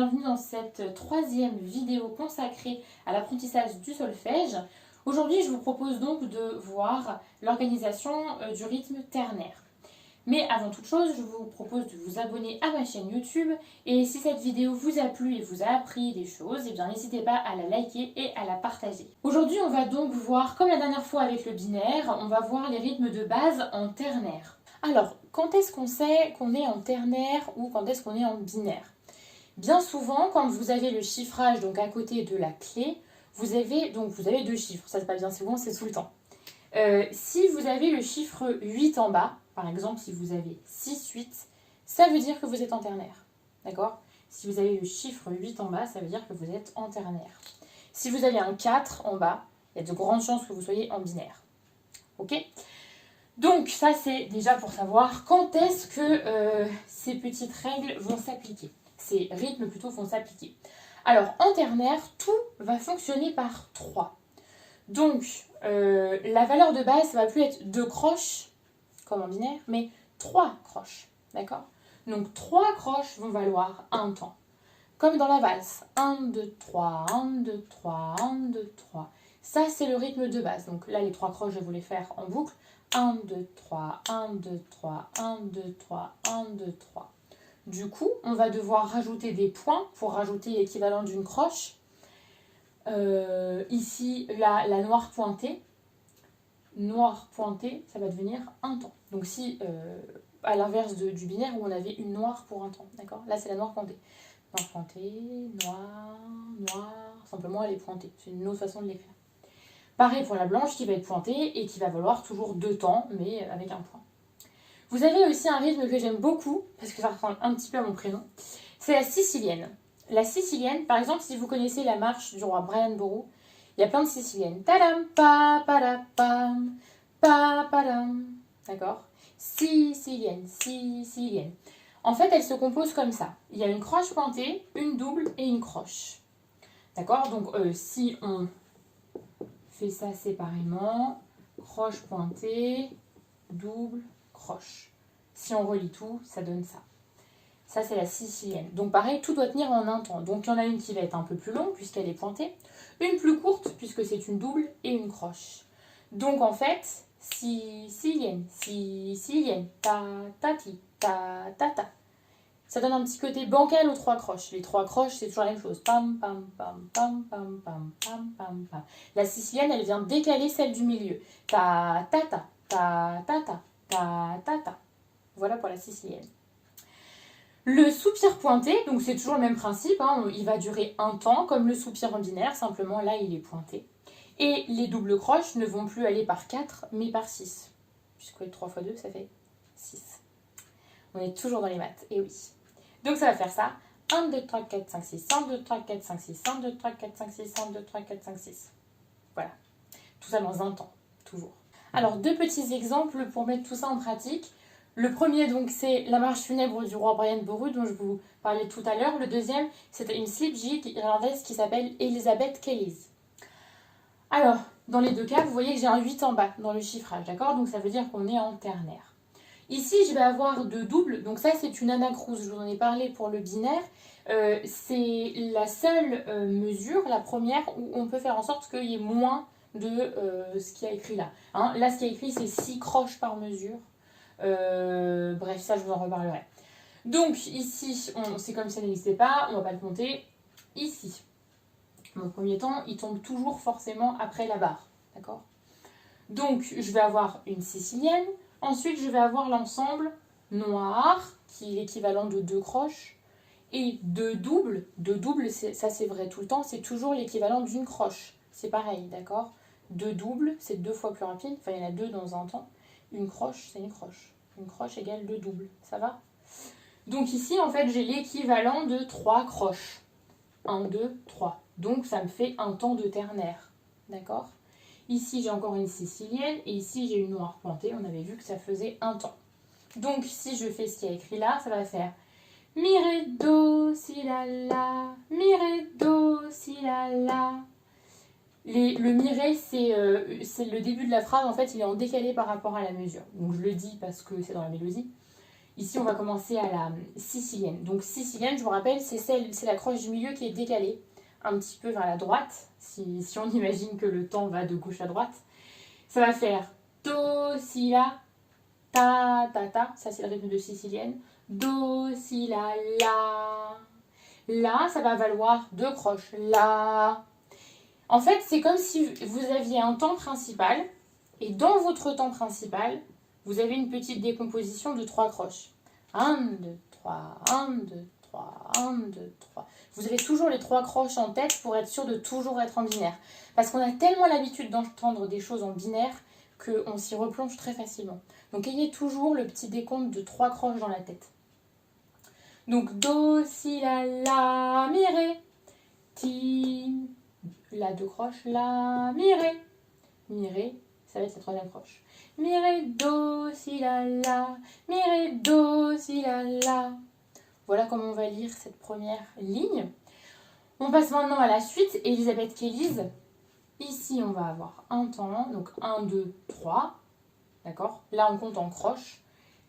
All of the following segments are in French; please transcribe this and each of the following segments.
bienvenue dans cette troisième vidéo consacrée à l'apprentissage du solfège. Aujourd'hui, je vous propose donc de voir l'organisation du rythme ternaire. Mais avant toute chose, je vous propose de vous abonner à ma chaîne YouTube. Et si cette vidéo vous a plu et vous a appris des choses, eh bien n'hésitez pas à la liker et à la partager. Aujourd'hui, on va donc voir, comme la dernière fois avec le binaire, on va voir les rythmes de base en ternaire. Alors, quand est-ce qu'on sait qu'on est en ternaire ou quand est-ce qu'on est en binaire? Bien souvent, quand vous avez le chiffrage donc à côté de la clé, vous avez deux chiffres. Ça, c'est pas bien souvent, c'est tout le temps. Si vous avez le chiffre 8 en bas, par exemple, si vous avez 6, 8, ça veut dire que vous êtes en ternaire. D'accord? Si vous avez le chiffre 8 en bas, ça veut dire que vous êtes en ternaire. Si vous avez un 4 en bas, il y a de grandes chances que vous soyez en binaire. Ok? Donc, ça, c'est déjà pour savoir quand est-ce que ces petites règles vont s'appliquer. Ces rythmes, plutôt, vont s'appliquer. Alors, en ternaire, tout va fonctionner par 3. Donc, la valeur de base, ça va plus être 2 croches, comme en binaire, mais 3 croches. D'accord? Donc, 3 croches vont valoir un temps. Comme dans la valse. 1, 2, 3, 1, 2, 3, 1, 2, 3. Ça, c'est le rythme de base. Donc là, les 3 croches, je vais vous les faire en boucle. 1, 2, 3, 1, 2, 3, 1, 2, 3, 1, 2, 3. Du coup, on va devoir rajouter des points pour rajouter l'équivalent d'une croche. Ici, la noire pointée. Noire pointée, ça va devenir un temps. Donc si, à l'inverse du binaire où on avait une noire pour un temps. D'accord? Là, c'est la noire pointée. Noire pointée, noire, noire. Simplement, elle est pointée. C'est une autre façon de l'écrire. Pareil pour la blanche qui va être pointée et qui va valoir toujours 2 temps, mais avec un point. Vous avez aussi un rythme que j'aime beaucoup, parce que ça ressemble un petit peu à mon prénom. C'est la sicilienne. La sicilienne, par exemple, si vous connaissez la marche du roi Brian Boru, il y a plein de siciliennes. Tadam, pa, padapam, pa, padam. D'accord? Sicilienne, sicilienne. En fait, elle se compose comme ça. Il y a une croche pointée, une double et une croche. D'accord? Donc, si on fait ça séparément, croche pointée, double, croche. Si on relie tout, ça donne ça. Ça, c'est la sicilienne. Donc, pareil, tout doit tenir en un temps. Donc, il y en a une qui va être un peu plus longue, puisqu'elle est pointée. Une plus courte, puisque c'est une double et une croche. Donc, en fait, sicilienne, sicilienne, ta, tati, ta, ta, ta. Ça donne un petit côté bancal aux 3 croches. Les 3 croches, c'est toujours la même chose. Pam, pam, pam, pam, pam, pam, pam, pam, pam. La sicilienne, elle vient décaler celle du milieu. Ta, ta, ta, ta, ta, ta, ta, ta, ta. Voilà pour la sicilienne. Le soupir pointé, donc c'est toujours le même principe. Hein, il va durer un temps, comme le soupir en binaire. Simplement, là, il est pointé. Et les doubles croches ne vont plus aller par 4, mais par 6. Puisque 3 x 2, ça fait 6. On est toujours dans les maths, et oui. Donc ça va faire ça. 1, 2, 3, 4, 5, 6. 1, 2, 3, 4, 5, 6. 1, 2, 3, 4, 5, 6. 1, 2, 3, 4, 5, 6. Voilà. Tout ça dans un temps, toujours. Alors, 2 petits exemples pour mettre tout ça en pratique. Le premier, donc, c'est la marche funèbre du roi Brian Boru, dont je vous parlais tout à l'heure. Le deuxième, c'est une slipjig irlandaise qui s'appelle Elizabeth Kelly's. Alors, dans les deux cas, vous voyez que j'ai un 8 en bas dans le chiffrage, d'accord? Donc, ça veut dire qu'on est en ternaire. Ici, je vais avoir 2 doubles. Donc ça, c'est une anacrouse. Je vous en ai parlé pour le binaire. C'est la seule mesure, la première, où on peut faire en sorte qu'il y ait moins de ce qu'il y a écrit là. Hein, là, ce qui est écrit, c'est 6 croches par mesure. Bref, ça, je vous en reparlerai. Donc, ici, c'est comme ça n'existait pas. On ne va pas le compter. Ici, mon premier temps, il tombe toujours forcément après la barre. D'accord? Donc, je vais avoir une sicilienne. Ensuite, je vais avoir l'ensemble noir, qui est l'équivalent de 2 croches, et 2 doubles. 2 doubles, ça c'est vrai tout le temps, c'est toujours l'équivalent d'une croche. C'est pareil, d'accord? 2 doubles, c'est 2 fois plus rapide. Enfin, il y en a 2 dans un temps. Une croche, c'est une croche. Une croche égale 2 doubles. Ça va? Donc ici, en fait, j'ai l'équivalent de 3 croches. 1, 2, 3. Donc, ça me fait un temps de ternaire. D'accord? Ici, j'ai encore une sicilienne et ici, j'ai une noire pointée. On avait vu que ça faisait un temps. Donc, si je fais ce qu'il y a écrit là, ça va faire mi, ré, do, si, la, la, mi, ré, do, si, la, la. Le mi, ré, c'est le début de la phrase. En fait, il est en décalé par rapport à la mesure. Donc, je le dis parce que c'est dans la mélodie. Ici, on va commencer à la sicilienne. Donc sicilienne, je vous rappelle, c'est la croche du milieu qui est décalée un petit peu vers la droite, si on imagine que le temps va de gauche à droite. Ça va faire do, si, la, ta, ta, ta. Ça, c'est le rythme de sicilienne. Do, si, la. Là, ça va valoir 2 croches. La. En fait, c'est comme si vous aviez un temps principal. Et dans votre temps principal, vous avez une petite décomposition de 3 croches. 1, 2, 3, 1, 2, 3, 1, 2, 3. Vous avez toujours les 3 croches en tête pour être sûr de toujours être en binaire. Parce qu'on a tellement l'habitude d'entendre des choses en binaire qu'on s'y replonge très facilement. Donc ayez toujours le petit décompte de 3 croches dans la tête. Donc do, si, la, mi, ré, ti, la 2 croches, la, mi, ré. Mi, ré, ça va être la 3e croche. Mi, ré, do, si, la, mi, ré, do, si, la. Voilà comment on va lire cette première ligne. On passe maintenant à la suite. Elisabeth Kellys. Ici, on va avoir un temps. Donc 1, 2, 3. D'accord? Là, on compte en croches.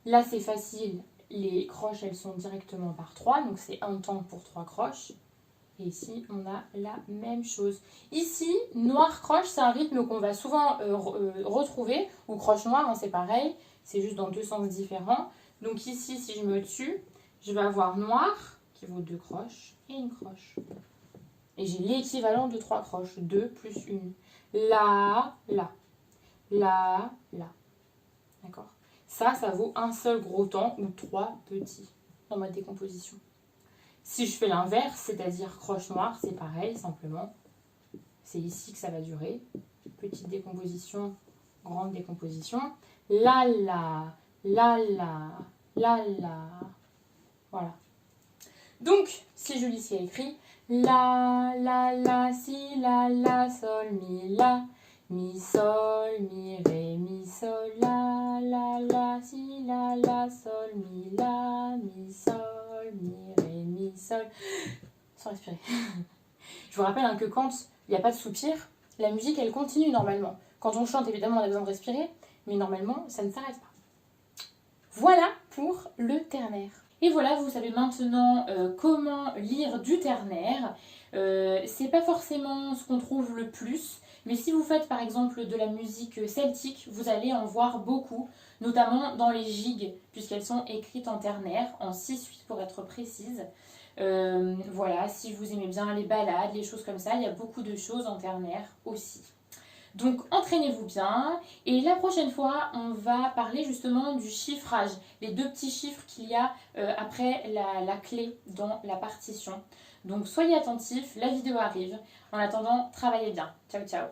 Là, c'est facile. Les croches, elles sont directement par 3. Donc c'est un temps pour 3 croches. Et ici, on a la même chose. Ici, noir croche, c'est un rythme qu'on va souvent retrouver. Ou croche noire, hein, c'est pareil. C'est juste dans 2 sens différents. Donc ici, si je me tue, je vais avoir noir qui vaut 2 croches et une croche. Et j'ai l'équivalent de 3 croches. 2 plus 1. La, la. La, la. D'accord? Ça vaut un seul gros temps ou 3 petits dans ma décomposition. Si je fais l'inverse, c'est-à-dire croche noire, c'est pareil, simplement. C'est ici que ça va durer. Petite décomposition, grande décomposition. La, la, la, la, la, la. Voilà. Donc, si je lis ce qu'il y a écrit, la, si, la, sol, mi, sol, mi, ré, mi, sol, la, si, la, sol, mi, sol, mi, ré, mi, sol. Sans respirer. Je vous rappelle hein, que quand il n'y a pas de soupir, la musique, elle continue normalement. Quand on chante, évidemment, on a besoin de respirer, mais normalement, ça ne s'arrête pas. Voilà pour le ternaire. Et voilà, vous savez maintenant comment lire du ternaire. C'est pas forcément ce qu'on trouve le plus, mais si vous faites par exemple de la musique celtique, vous allez en voir beaucoup, notamment dans les gigues, puisqu'elles sont écrites en ternaire, en 6/8 pour être précise. Voilà, si vous aimez bien les ballades, les choses comme ça, il y a beaucoup de choses en ternaire aussi. Donc entraînez-vous bien et la prochaine fois on va parler justement du chiffrage, les 2 petits chiffres qu'il y a après la clé dans la partition. Donc soyez attentifs, la vidéo arrive. En attendant, travaillez bien. Ciao ciao.